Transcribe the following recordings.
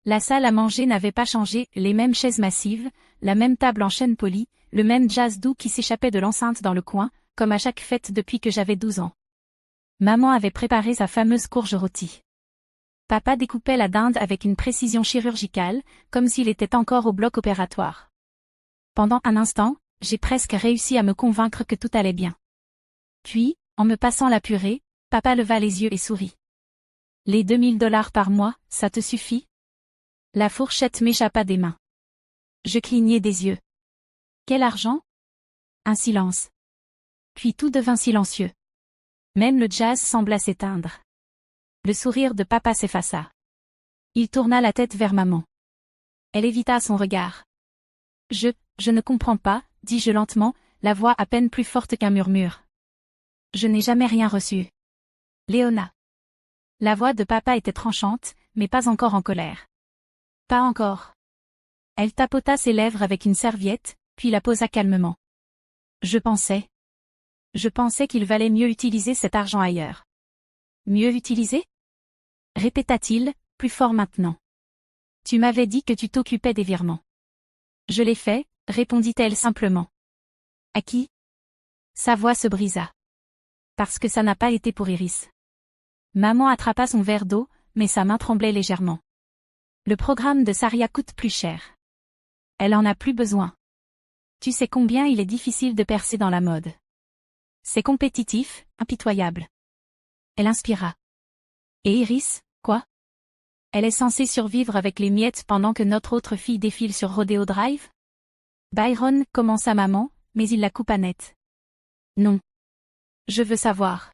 La salle à manger n'avait pas changé, les mêmes chaises massives, la même table en chêne poli, le même jazz doux qui s'échappait de l'enceinte dans le coin, comme à chaque fête depuis que j'avais 12 ans. Maman avait préparé sa fameuse courge rôtie. Papa découpait la dinde avec une précision chirurgicale, comme s'il était encore au bloc opératoire. Pendant un instant, j'ai presque réussi à me convaincre que tout allait bien. Puis, en me passant la purée, papa leva les yeux et sourit. Les $2000 par mois, ça te suffit? La fourchette m'échappa des mains. Je clignai des yeux. Quel argent? Un silence. Puis tout devint silencieux. Même le jazz sembla s'éteindre. Le sourire de papa s'effaça. Il tourna la tête vers maman. Elle évita son regard. Je ne comprends pas, dis-je lentement, la voix à peine plus forte qu'un murmure. Je n'ai jamais rien reçu. Léona. La voix de papa était tranchante, mais pas encore en colère. Pas encore. Elle tapota ses lèvres avec une serviette, puis la posa calmement. Je pensais qu'il valait mieux utiliser cet argent ailleurs. Mieux utiliser? Répéta-t-il, plus fort maintenant. Tu m'avais dit que tu t'occupais des virements. Je l'ai fait, répondit-elle simplement. À qui? Sa voix se brisa. Parce que ça n'a pas été pour Iris. Maman attrapa son verre d'eau, mais sa main tremblait légèrement. Le programme de Saria coûte plus cher. Elle en a plus besoin. Tu sais combien il est difficile de percer dans la mode. C'est compétitif, impitoyable. Elle inspira. Et Iris, quoi? Elle est censée survivre avec les miettes pendant que notre autre fille défile sur Rodeo Drive? Byron, commença maman, mais il la coupa net. Non. Je veux savoir.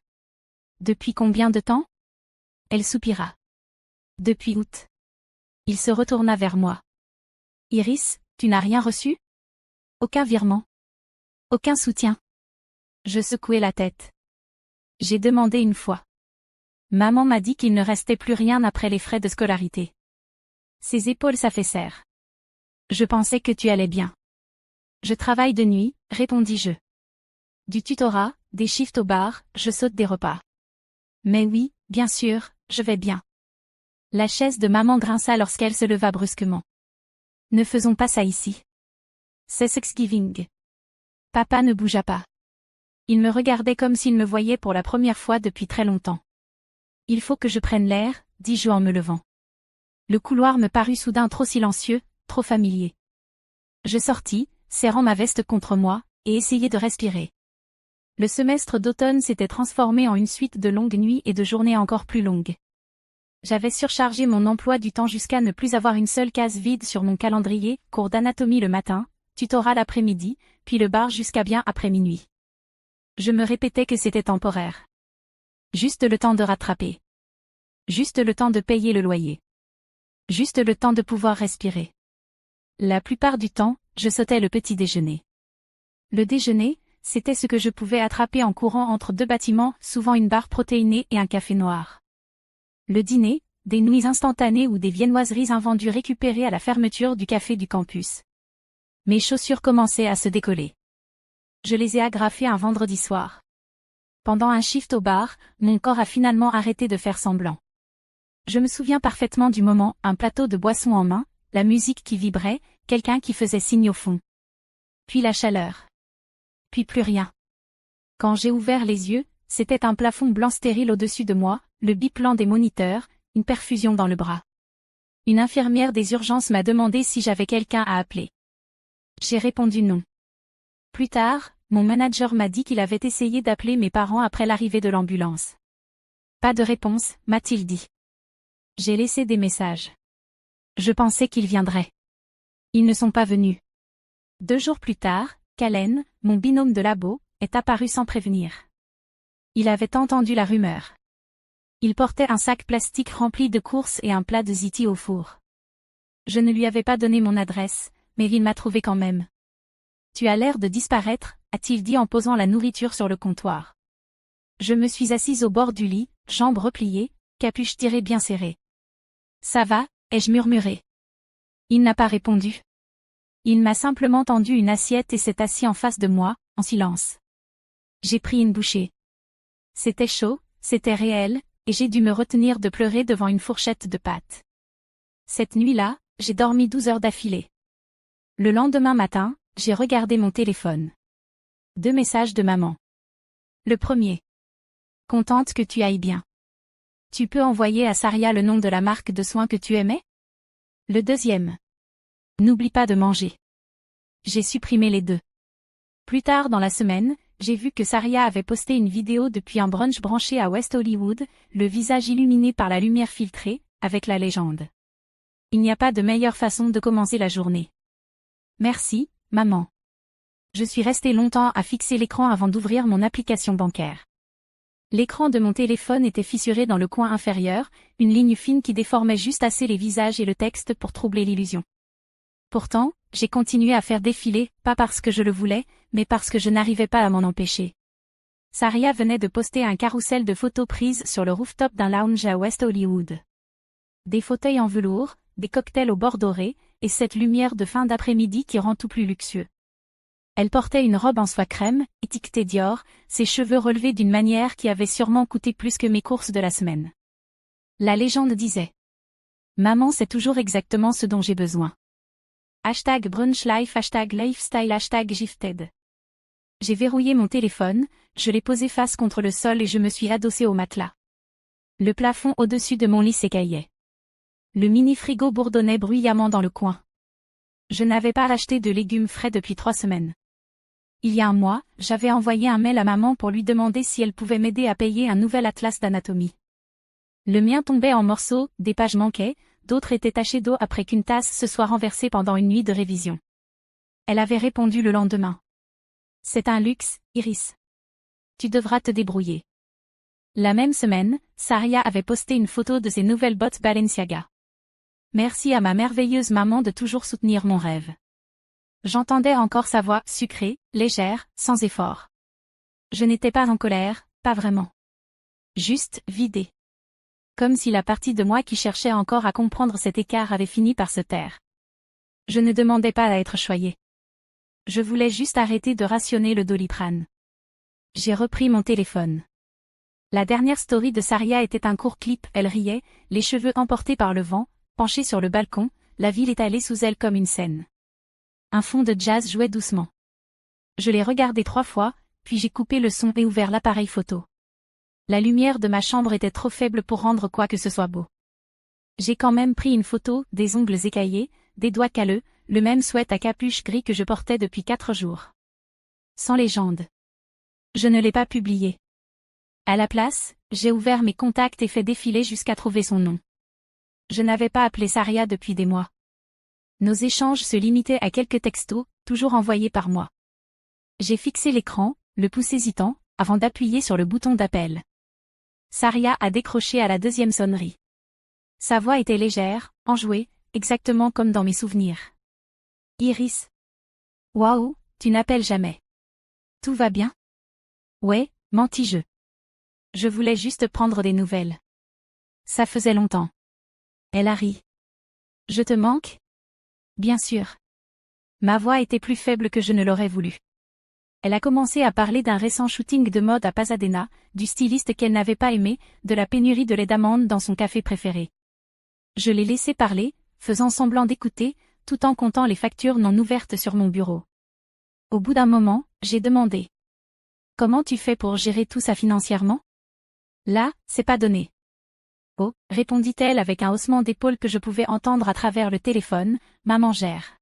Depuis combien de temps? Elle soupira. Depuis août. Il se retourna vers moi. Iris, tu n'as rien reçu? Aucun virement. Aucun soutien. Je secouai la tête. J'ai demandé une fois. Maman m'a dit qu'il ne restait plus rien après les frais de scolarité. Ses épaules s'affaissèrent. Je pensais que tu allais bien. Je travaille de nuit, répondis-je. Du tutorat, des shifts au bar, je saute des repas. Mais oui, bien sûr, je vais bien. La chaise de maman grinça lorsqu'elle se leva brusquement. Ne faisons pas ça ici. C'est Thanksgiving. Papa ne bougea pas. Il me regardait comme s'il me voyait pour la première fois depuis très longtemps. Il faut que je prenne l'air, dis-je en me levant. Le couloir me parut soudain trop silencieux, trop familier. Je sortis, serrant ma veste contre moi, et essayai de respirer. Le semestre d'automne s'était transformé en une suite de longues nuits et de journées encore plus longues. J'avais surchargé mon emploi du temps jusqu'à ne plus avoir une seule case vide sur mon calendrier, cours d'anatomie le matin, tutorat l'après-midi, puis le bar jusqu'à bien après minuit. Je me répétais que c'était temporaire. Juste le temps de rattraper. Juste le temps de payer le loyer. Juste le temps de pouvoir respirer. La plupart du temps, je sautais le petit déjeuner. Le déjeuner, c'était ce que je pouvais attraper en courant entre deux bâtiments, souvent une barre protéinée et un café noir. Le dîner, des nouilles instantanées ou des viennoiseries invendues récupérées à la fermeture du café du campus. Mes chaussures commençaient à se décoller. Je les ai agrafées un vendredi soir. Pendant un shift au bar, mon corps a finalement arrêté de faire semblant. Je me souviens parfaitement du moment, un plateau de boissons en main, la musique qui vibrait, quelqu'un qui faisait signe au fond. Puis la chaleur. Puis plus rien. Quand j'ai ouvert les yeux, c'était un plafond blanc stérile au-dessus de moi, le biplan des moniteurs, une perfusion dans le bras. Une infirmière des urgences m'a demandé si j'avais quelqu'un à appeler. J'ai répondu non. Plus tard, mon manager m'a dit qu'il avait essayé d'appeler mes parents après l'arrivée de l'ambulance. Pas de réponse, m'a-t-il dit. J'ai laissé des messages. Je pensais qu'ils viendraient. Ils ne sont pas venus. 2 jours plus tard, Callen, mon binôme de labo, est apparu sans prévenir. Il avait entendu la rumeur. Il portait un sac plastique rempli de courses et un plat de ziti au four. Je ne lui avais pas donné mon adresse, mais il m'a trouvé quand même. Tu as l'air de disparaître, a-t-il dit en posant la nourriture sur le comptoir. Je me suis assise au bord du lit, jambes repliées, capuche tirée bien serrée. Ça va, ai-je murmuré. Il n'a pas répondu. Il m'a simplement tendu une assiette et s'est assis en face de moi, en silence. J'ai pris une bouchée. C'était chaud, c'était réel, et j'ai dû me retenir de pleurer devant une fourchette de pâtes. Cette nuit-là, j'ai dormi 12 heures d'affilée. Le lendemain matin, j'ai regardé mon téléphone. 2 messages de maman. Le premier. Contente que tu ailles bien. Tu peux envoyer à Saria le nom de la marque de soins que tu aimais? Le deuxième. N'oublie pas de manger. J'ai supprimé les deux. Plus tard dans la semaine, j'ai vu que Saria avait posté une vidéo depuis un brunch branché à West Hollywood, le visage illuminé par la lumière filtrée, avec la légende. Il n'y a pas de meilleure façon de commencer la journée. Merci, maman. Je suis restée longtemps à fixer l'écran avant d'ouvrir mon application bancaire. L'écran de mon téléphone était fissuré dans le coin inférieur, une ligne fine qui déformait juste assez les visages et le texte pour troubler l'illusion. Pourtant, j'ai continué à faire défiler, pas parce que je le voulais, mais parce que je n'arrivais pas à m'en empêcher. Saria venait de poster un carrousel de photos prises sur le rooftop d'un lounge à West Hollywood. Des fauteuils en velours, des cocktails au bord doré, et cette lumière de fin d'après-midi qui rend tout plus luxueux. Elle portait une robe en soie crème, étiquetée Dior, ses cheveux relevés d'une manière qui avait sûrement coûté plus que mes courses de la semaine. La légende disait: Maman sait toujours exactement ce dont j'ai besoin. #brunchlife, #lifestyle, #gifted. J'ai verrouillé mon téléphone, je l'ai posé face contre le sol et je me suis adossée au matelas. Le plafond au-dessus de mon lit s'écaillait. Le mini-frigo bourdonnait bruyamment dans le coin. Je n'avais pas acheté de légumes frais depuis 3 semaines. Il y a un mois, j'avais envoyé un mail à maman pour lui demander si elle pouvait m'aider à payer un nouvel atlas d'anatomie. Le mien tombait en morceaux, des pages manquaient, d'autres étaient tachées d'eau après qu'une tasse se soit renversée pendant une nuit de révision. Elle avait répondu le lendemain. C'est un luxe, Iris. Tu devras te débrouiller. La même semaine, Saria avait posté une photo de ses nouvelles bottes Balenciaga. Merci à ma merveilleuse maman de toujours soutenir mon rêve. J'entendais encore sa voix, sucrée, légère, sans effort. Je n'étais pas en colère, pas vraiment. Juste, vidée. Comme si la partie de moi qui cherchait encore à comprendre cet écart avait fini par se taire. Je ne demandais pas à être choyée. Je voulais juste arrêter de rationner le Doliprane. J'ai repris mon téléphone. La dernière story de Saria était un court clip, elle riait, les cheveux emportés par le vent, penchée sur le balcon, la ville étalée sous elle comme une scène. Un fond de jazz jouait doucement. Je l'ai regardé 3 fois, puis j'ai coupé le son et ouvert l'appareil photo. La lumière de ma chambre était trop faible pour rendre quoi que ce soit beau. J'ai quand même pris une photo, des ongles écaillés, des doigts calleux, le même sweat à capuche gris que je portais depuis 4 jours. Sans légende. Je ne l'ai pas publié. À la place, j'ai ouvert mes contacts et fait défiler jusqu'à trouver son nom. Je n'avais pas appelé Saria depuis des mois. Nos échanges se limitaient à quelques textos, toujours envoyés par moi. J'ai fixé l'écran, le pouce hésitant, avant d'appuyer sur le bouton d'appel. Saria a décroché à la 2e sonnerie. Sa voix était légère, enjouée, exactement comme dans mes souvenirs. Iris. Waouh, tu n'appelles jamais. Tout va bien? Ouais, mentis-je. Je voulais juste prendre des nouvelles. Ça faisait longtemps. Elle a ri. Je te manque? Bien sûr. Ma voix était plus faible que je ne l'aurais voulu. Elle a commencé à parler d'un récent shooting de mode à Pasadena, du styliste qu'elle n'avait pas aimé, de la pénurie de lait d'amande dans son café préféré. Je l'ai laissé parler, faisant semblant d'écouter, tout en comptant les factures non ouvertes sur mon bureau. Au bout d'un moment, j'ai demandé. Comment tu fais pour gérer tout ça financièrement? Là, c'est pas donné. Oh, répondit-elle avec un haussement d'épaule que je pouvais entendre à travers le téléphone, maman gère.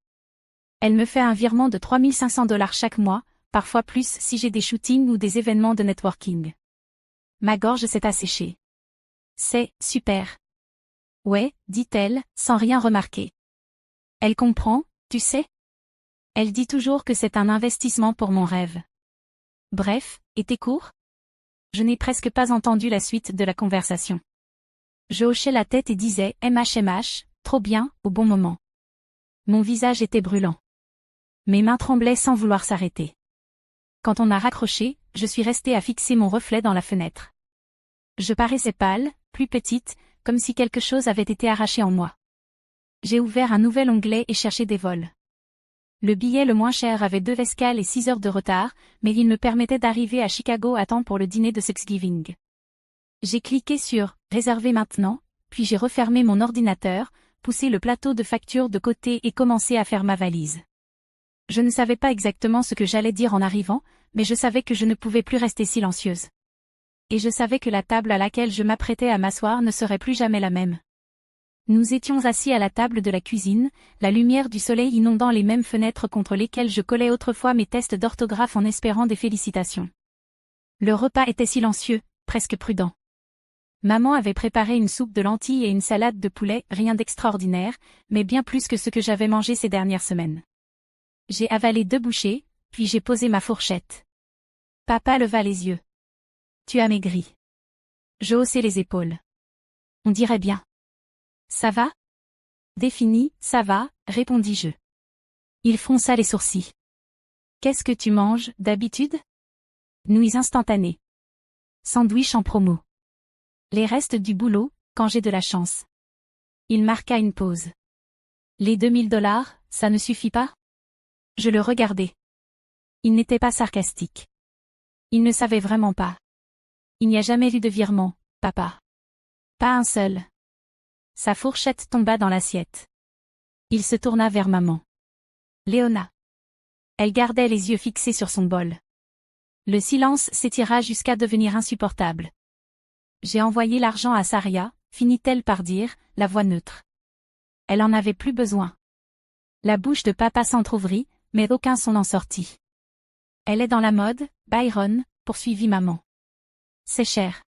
Elle me fait un virement de 3 500 $ chaque mois, parfois plus si j'ai des shootings ou des événements de networking. Ma gorge s'est asséchée. C'est super. Ouais, dit-elle, sans rien remarquer. Elle comprend, tu sais. Elle dit toujours que c'est un investissement pour mon rêve. Bref, et tes cours? Je n'ai presque pas entendu la suite de la conversation. Je hochais la tête et disais « MH, trop bien, au bon moment ». Mon visage était brûlant. Mes mains tremblaient sans vouloir s'arrêter. Quand on a raccroché, je suis restée à fixer mon reflet dans la fenêtre. Je paraissais pâle, plus petite, comme si quelque chose avait été arraché en moi. J'ai ouvert un nouvel onglet et cherché des vols. Le billet le moins cher avait 2 escales et 6 heures de retard, mais il me permettait d'arriver à Chicago à temps pour le dîner de Thanksgiving. J'ai cliqué sur « Réserver maintenant », puis j'ai refermé mon ordinateur, poussé le plateau de factures de côté et commencé à faire ma valise. Je ne savais pas exactement ce que j'allais dire en arrivant, mais je savais que je ne pouvais plus rester silencieuse. Et je savais que la table à laquelle je m'apprêtais à m'asseoir ne serait plus jamais la même. Nous étions assis à la table de la cuisine, la lumière du soleil inondant les mêmes fenêtres contre lesquelles je collais autrefois mes tests d'orthographe en espérant des félicitations. Le repas était silencieux, presque prudent. Maman avait préparé une soupe de lentilles et une salade de poulet, rien d'extraordinaire, mais bien plus que ce que j'avais mangé ces dernières semaines. J'ai avalé 2 bouchées, puis j'ai posé ma fourchette. Papa leva les yeux. Tu as maigri. Je haussai les épaules. On dirait bien. Ça va? Défini, ça va, répondis-je. Il fronça les sourcils. Qu'est-ce que tu manges, d'habitude? Nouilles instantanées. Sandwich en promo. Les restes du boulot, quand j'ai de la chance. Il marqua une pause. Les $2000, ça ne suffit pas? Je le regardai. Il n'était pas sarcastique. Il ne savait vraiment pas. Il n'y a jamais eu de virement, papa. Pas un seul. Sa fourchette tomba dans l'assiette. Il se tourna vers maman. Léona. Elle gardait les yeux fixés sur son bol. Le silence s'étira jusqu'à devenir insupportable. J'ai envoyé l'argent à Saria, finit-elle par dire, la voix neutre. Elle en avait plus besoin. La bouche de papa s'entr'ouvrit, mais aucun son n'en sortit. Elle est dans la mode, Byron, poursuivit maman. C'est cher.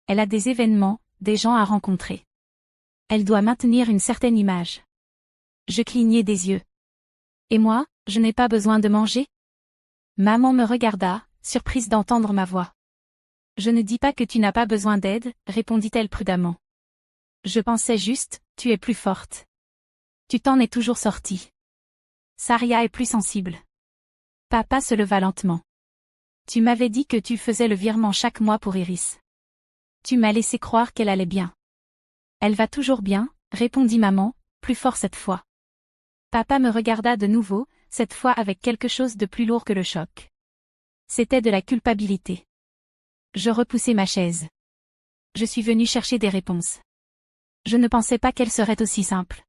Elle a des événements, des gens à rencontrer. Elle doit maintenir une certaine image. Je clignai des yeux. Et moi, je n'ai pas besoin de manger? Maman me regarda, surprise d'entendre ma voix. Je ne dis pas que tu n'as pas besoin d'aide, répondit-elle prudemment. Je pensais juste, tu es plus forte. Tu t'en es toujours sortie. Saria est plus sensible. Papa se leva lentement. Tu m'avais dit que tu faisais le virement chaque mois pour Iris. Tu m'as laissé croire qu'elle allait bien. Elle va toujours bien, répondit maman, plus fort cette fois. Papa me regarda de nouveau, cette fois avec quelque chose de plus lourd que le choc. C'était de la culpabilité. Je repoussai ma chaise. Je suis venue chercher des réponses. Je ne pensais pas qu'elles seraient aussi simples.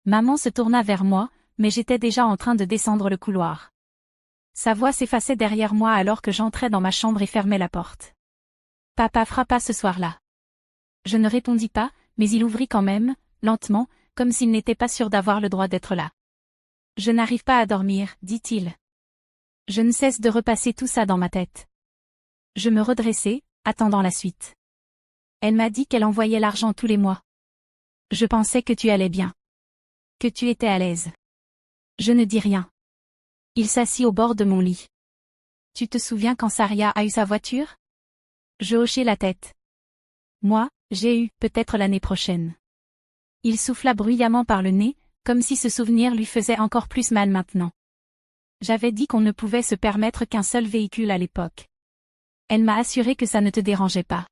Maman se tourna vers moi, mais j'étais déjà en train de descendre le couloir. Sa voix s'effaçait derrière moi alors que j'entrais dans ma chambre et fermais la porte. Papa frappa ce soir-là. Je ne répondis pas, mais il ouvrit quand même, lentement, comme s'il n'était pas sûr d'avoir le droit d'être là. Je n'arrive pas à dormir, dit-il. Je ne cesse de repasser tout ça dans ma tête. Je me redressai, attendant la suite. Elle m'a dit qu'elle envoyait l'argent tous les mois. Je pensais que tu allais bien. Que tu étais à l'aise. Je ne dis rien. Il s'assit au bord de mon lit. Tu te souviens quand Saria a eu sa voiture? Je hochai la tête. Moi, j'ai eu, peut-être l'année prochaine. Il souffla bruyamment par le nez, comme si ce souvenir lui faisait encore plus mal maintenant. J'avais dit qu'on ne pouvait se permettre qu'un seul véhicule à l'époque. Elle m'a assuré que ça ne te dérangeait pas.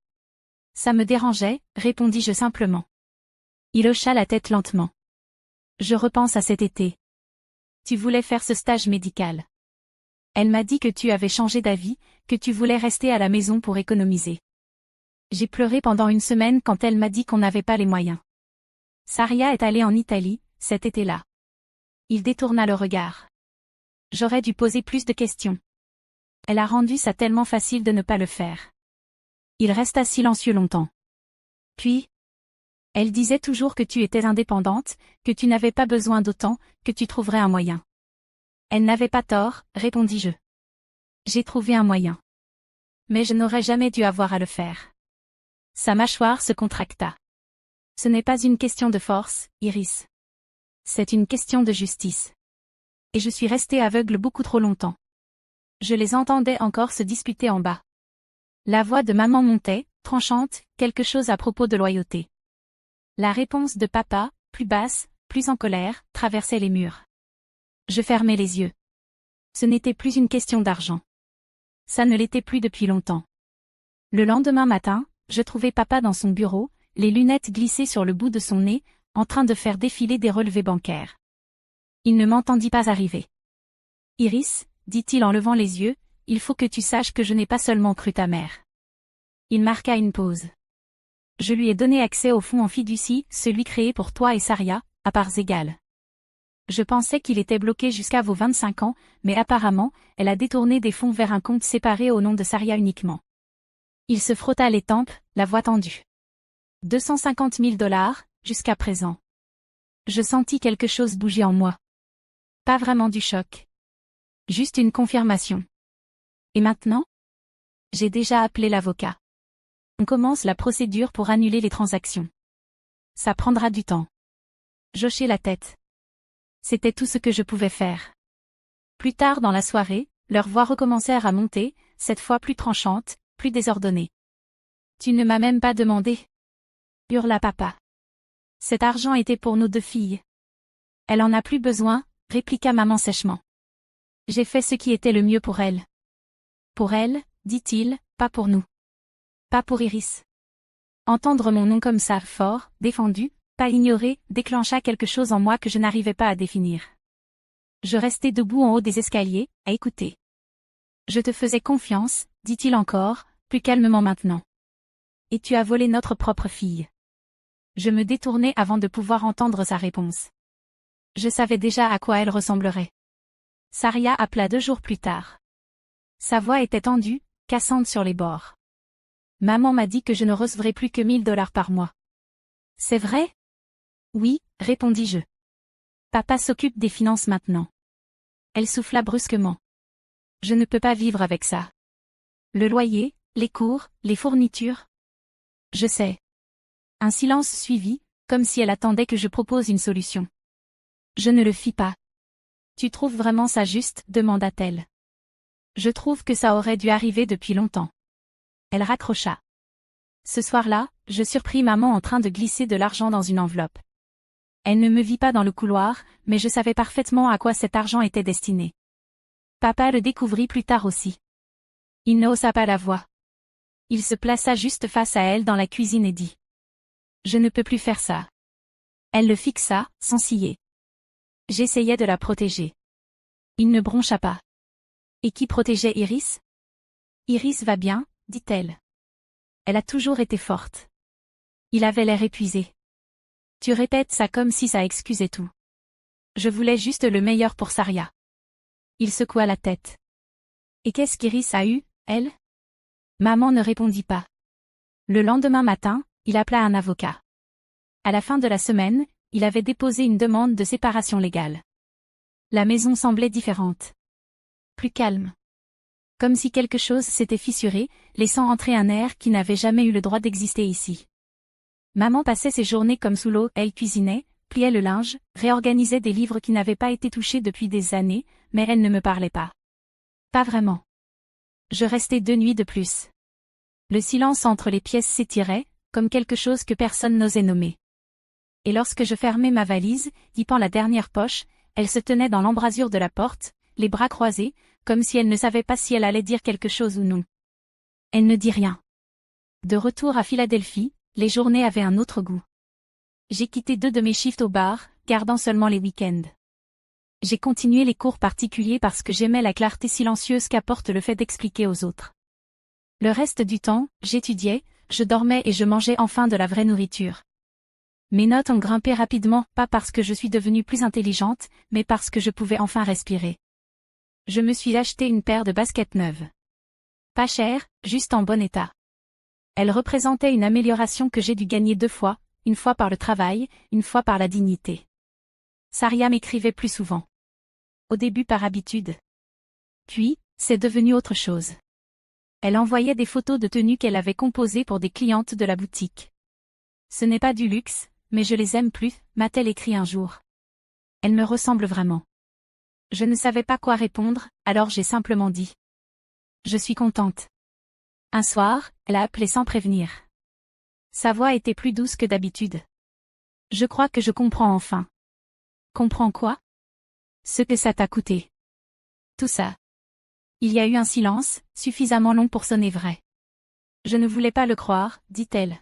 Ça me dérangeait, répondis-je simplement. Il hocha la tête lentement. Je repense à cet été. Tu voulais faire ce stage médical. Elle m'a dit que tu avais changé d'avis, que tu voulais rester à la maison pour économiser. J'ai pleuré pendant une semaine quand elle m'a dit qu'on n'avait pas les moyens. Saria est allée en Italie, cet été-là. Il détourna le regard. J'aurais dû poser plus de questions. Elle a rendu ça tellement facile de ne pas le faire. Il resta silencieux longtemps. Puis, elle disait toujours que tu étais indépendante, que tu n'avais pas besoin d'autant, que tu trouverais un moyen. Elle n'avait pas tort, répondis-je. J'ai trouvé un moyen. Mais je n'aurais jamais dû avoir à le faire. Sa mâchoire se contracta. Ce n'est pas une question de force, Iris. C'est une question de justice. Et je suis restée aveugle beaucoup trop longtemps. Je les entendais encore se disputer en bas. La voix de maman montait, tranchante, quelque chose à propos de loyauté. La réponse de papa, plus basse, plus en colère, traversait les murs. Je fermai les yeux. Ce n'était plus une question d'argent. Ça ne l'était plus depuis longtemps. Le lendemain matin, je trouvai papa dans son bureau, les lunettes glissées sur le bout de son nez, en train de faire défiler des relevés bancaires. Il ne m'entendit pas arriver. Iris, dit-il en levant les yeux, il faut que tu saches que je n'ai pas seulement cru ta mère. Il marqua une pause. Je lui ai donné accès au fonds en fiducie, celui créé pour toi et Saria, à parts égales. Je pensais qu'il était bloqué jusqu'à vos 25 ans, mais apparemment, elle a détourné des fonds vers un compte séparé au nom de Saria uniquement. Il se frotta les tempes, la voix tendue. 250 000 $, jusqu'à présent. Je sentis quelque chose bouger en moi. Pas vraiment du choc. Juste une confirmation. Et maintenant? J'ai déjà appelé l'avocat. On commence la procédure pour annuler les transactions. Ça prendra du temps. J'hochai la tête. C'était tout ce que je pouvais faire. Plus tard dans la soirée, leurs voix recommencèrent à monter, cette fois plus tranchantes, plus désordonnées. Tu ne m'as même pas demandé, hurla papa. Cet argent était pour nos 2 filles. Elle en a plus besoin, répliqua maman sèchement. J'ai fait ce qui était le mieux pour elle. Pour elle, dit-il, pas pour nous. Pas pour Iris. Entendre mon nom comme ça, fort, défendu, pas ignoré, déclencha quelque chose en moi que je n'arrivais pas à définir. Je restai debout en haut des escaliers, à écouter. Je te faisais confiance, dit-il encore, plus calmement maintenant. Et tu as volé notre propre fille. Je me détournai avant de pouvoir entendre sa réponse. Je savais déjà à quoi elle ressemblerait. Saria appela 2 jours plus tard. Sa voix était tendue, cassante sur les bords. Maman m'a dit que je ne recevrais plus que 1 000 $ par mois. C'est vrai? Oui, répondis-je. Papa s'occupe des finances maintenant. Elle souffla brusquement. Je ne peux pas vivre avec ça. Le loyer, les cours, les fournitures. Je sais. Un silence suivit, comme si elle attendait que je propose une solution. Je ne le fis pas. Tu trouves vraiment ça juste, demanda-t-elle. Je trouve que ça aurait dû arriver depuis longtemps. Elle raccrocha. Ce soir-là, je surpris maman en train de glisser de l'argent dans une enveloppe. Elle ne me vit pas dans le couloir, mais je savais parfaitement à quoi cet argent était destiné. Papa le découvrit plus tard aussi. Il ne haussa pas la voix. Il se plaça juste face à elle dans la cuisine et dit. Je ne peux plus faire ça. Elle le fixa, sans ciller. J'essayais de la protéger. Il ne broncha pas. Et qui protégeait Iris? Iris va bien, dit-elle. Elle a toujours été forte. Il avait l'air épuisé. Tu répètes ça comme si ça excusait tout. Je voulais juste le meilleur pour Saria. Il secoua la tête. Et qu'est-ce qu'Iris a eu, elle? Maman ne répondit pas. Le lendemain matin, il appela un avocat. À la fin de la semaine, il avait déposé une demande de séparation légale. La maison semblait différente. Plus calme. Comme si quelque chose s'était fissuré, laissant entrer un air qui n'avait jamais eu le droit d'exister ici. Maman passait ses journées comme sous l'eau, elle cuisinait, pliait le linge, réorganisait des livres qui n'avaient pas été touchés depuis des années, mais elle ne me parlait pas. Pas vraiment. Je restais 2 nuits de plus. Le silence entre les pièces s'étirait, comme quelque chose que personne n'osait nommer. Et lorsque je fermais ma valise, dipant la dernière poche, elle se tenait dans l'embrasure de la porte, les bras croisés, comme si elle ne savait pas si elle allait dire quelque chose ou non. Elle ne dit rien. De retour à Philadelphie, les journées avaient un autre goût. J'ai quitté 2 de mes shifts au bar, gardant seulement les week-ends. J'ai continué les cours particuliers parce que j'aimais la clarté silencieuse qu'apporte le fait d'expliquer aux autres. Le reste du temps, j'étudiais, je dormais et je mangeais enfin de la vraie nourriture. Mes notes ont grimpé rapidement, pas parce que je suis devenue plus intelligente, mais parce que je pouvais enfin respirer. Je me suis acheté une paire de baskets neuves. Pas chères, juste en bon état. Elles représentaient une amélioration que j'ai dû gagner 2 fois, une fois par le travail, une fois par la dignité. Saria m'écrivait plus souvent. Au début par habitude. Puis, c'est devenu autre chose. Elle envoyait des photos de tenues qu'elle avait composées pour des clientes de la boutique. Ce n'est pas du luxe, mais je les aime plus, m'a-t-elle écrit un jour. Elle me ressemble vraiment. Je ne savais pas quoi répondre, alors j'ai simplement dit. Je suis contente. Un soir, elle a appelé sans prévenir. Sa voix était plus douce que d'habitude. Je crois que je comprends enfin. Comprends quoi? Ce que ça t'a coûté. Tout ça. Il y a eu un silence, suffisamment long pour sonner vrai. Je ne voulais pas le croire, dit-elle.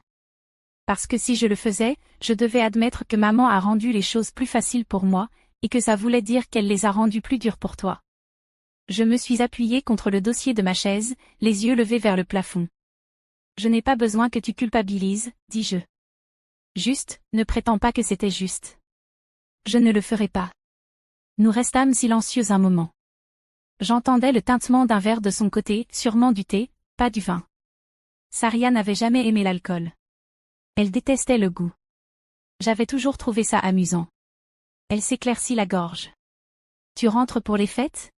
Parce que si je le faisais, je devais admettre que maman a rendu les choses plus faciles pour moi, et que ça voulait dire qu'elle les a rendues plus dures pour toi. Je me suis appuyée contre le dossier de ma chaise, les yeux levés vers le plafond. Je n'ai pas besoin que tu culpabilises, dis-je. Juste, ne prétends pas que c'était juste. Je ne le ferai pas. Nous restâmes silencieux un moment. J'entendais le tintement d'un verre de son côté, sûrement du thé, pas du vin. Saria n'avait jamais aimé l'alcool. Elle détestait le goût. J'avais toujours trouvé ça amusant. Elle s'éclaircit la gorge. Tu rentres pour les fêtes?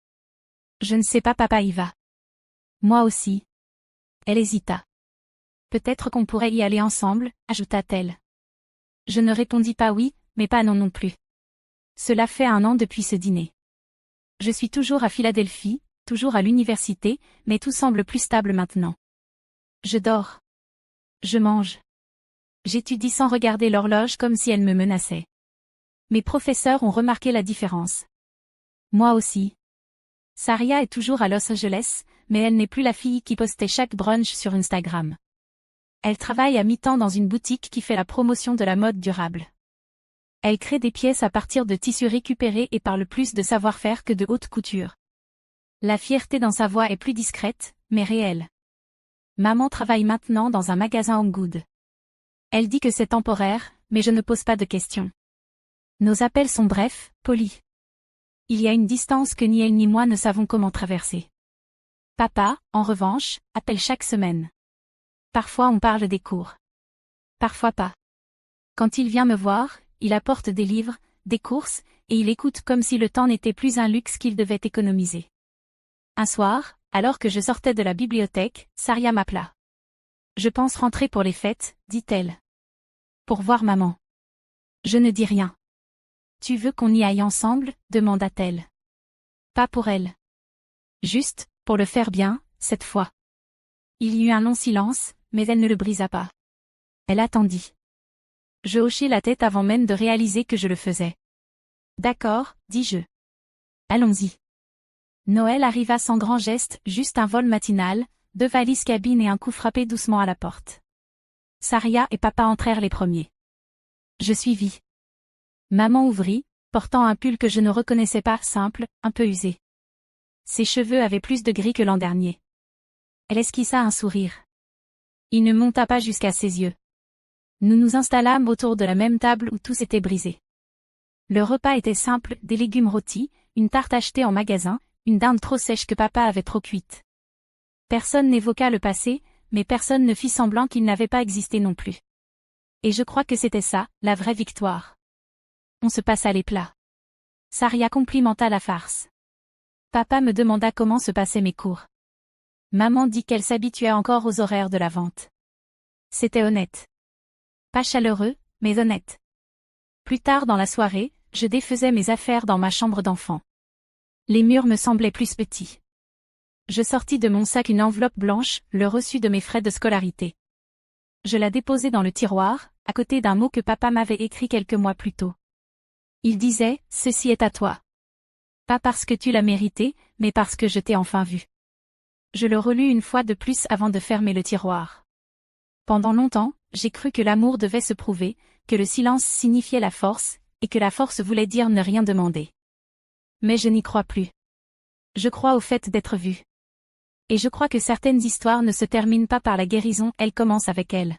Je ne sais pas, papa y va. Moi aussi. Elle hésita. Peut-être qu'on pourrait y aller ensemble, ajouta-t-elle. Je ne répondis pas oui, mais pas non non plus. Cela fait 1 an depuis ce dîner. Je suis toujours à Philadelphie, toujours à l'université, mais tout semble plus stable maintenant. Je dors. Je mange. J'étudie sans regarder l'horloge comme si elle me menaçait. Mes professeurs ont remarqué la différence. Moi aussi. Saria est toujours à Los Angeles, mais elle n'est plus la fille qui postait chaque brunch sur Instagram. Elle travaille à mi-temps dans une boutique qui fait la promotion de la mode durable. Elle crée des pièces à partir de tissus récupérés et parle plus de savoir-faire que de haute couture. La fierté dans sa voix est plus discrète, mais réelle. Maman travaille maintenant dans un magasin Home Good. Elle dit que c'est temporaire, mais je ne pose pas de questions. Nos appels sont brefs, polis. Il y a une distance que ni elle ni moi ne savons comment traverser. Papa, en revanche, appelle chaque semaine. Parfois on parle des cours. Parfois pas. Quand il vient me voir, il apporte des livres, des courses, et il écoute comme si le temps n'était plus un luxe qu'il devait économiser. Un soir, alors que je sortais de la bibliothèque, Saria m'appela. Je pense rentrer pour les fêtes, dit-elle. Pour voir maman. Je ne dis rien. Tu veux qu'on y aille ensemble, demanda-t-elle. Pas pour elle. Juste, pour le faire bien, cette fois. Il y eut un long silence, mais elle ne le brisa pas. Elle attendit. Je hochai la tête avant même de réaliser que je le faisais. D'accord, dis-je. Allons-y. Noël arriva sans grand geste, juste un vol matinal, 2 valises cabines et un coup frappé doucement à la porte. Saria et papa entrèrent les premiers. Je suivis. Maman ouvrit, portant un pull que je ne reconnaissais pas, simple, un peu usé. Ses cheveux avaient plus de gris que l'an dernier. Elle esquissa un sourire. Il ne monta pas jusqu'à ses yeux. Nous nous installâmes autour de la même table où tout s'était brisé. Le repas était simple, des légumes rôtis, une tarte achetée en magasin, une dinde trop sèche que papa avait trop cuite. Personne n'évoqua le passé, mais personne ne fit semblant qu'il n'avait pas existé non plus. Et je crois que c'était ça, la vraie victoire. On se passa les plats. Saria complimenta la farce. Papa me demanda comment se passaient mes cours. Maman dit qu'elle s'habituait encore aux horaires de la vente. C'était honnête. Pas chaleureux, mais honnête. Plus tard dans la soirée, je défaisais mes affaires dans ma chambre d'enfant. Les murs me semblaient plus petits. Je sortis de mon sac une enveloppe blanche, le reçu de mes frais de scolarité. Je la déposai dans le tiroir, à côté d'un mot que papa m'avait écrit quelques mois plus tôt. Il disait, « Ceci est à toi. » Pas parce que tu l'as mérité, mais parce que je t'ai enfin vu. Je le relus une fois de plus avant de fermer le tiroir. Pendant longtemps, j'ai cru que l'amour devait se prouver, que le silence signifiait la force, et que la force voulait dire ne rien demander. Mais je n'y crois plus. Je crois au fait d'être vu. Et je crois que certaines histoires ne se terminent pas par la guérison, elles commencent avec elles.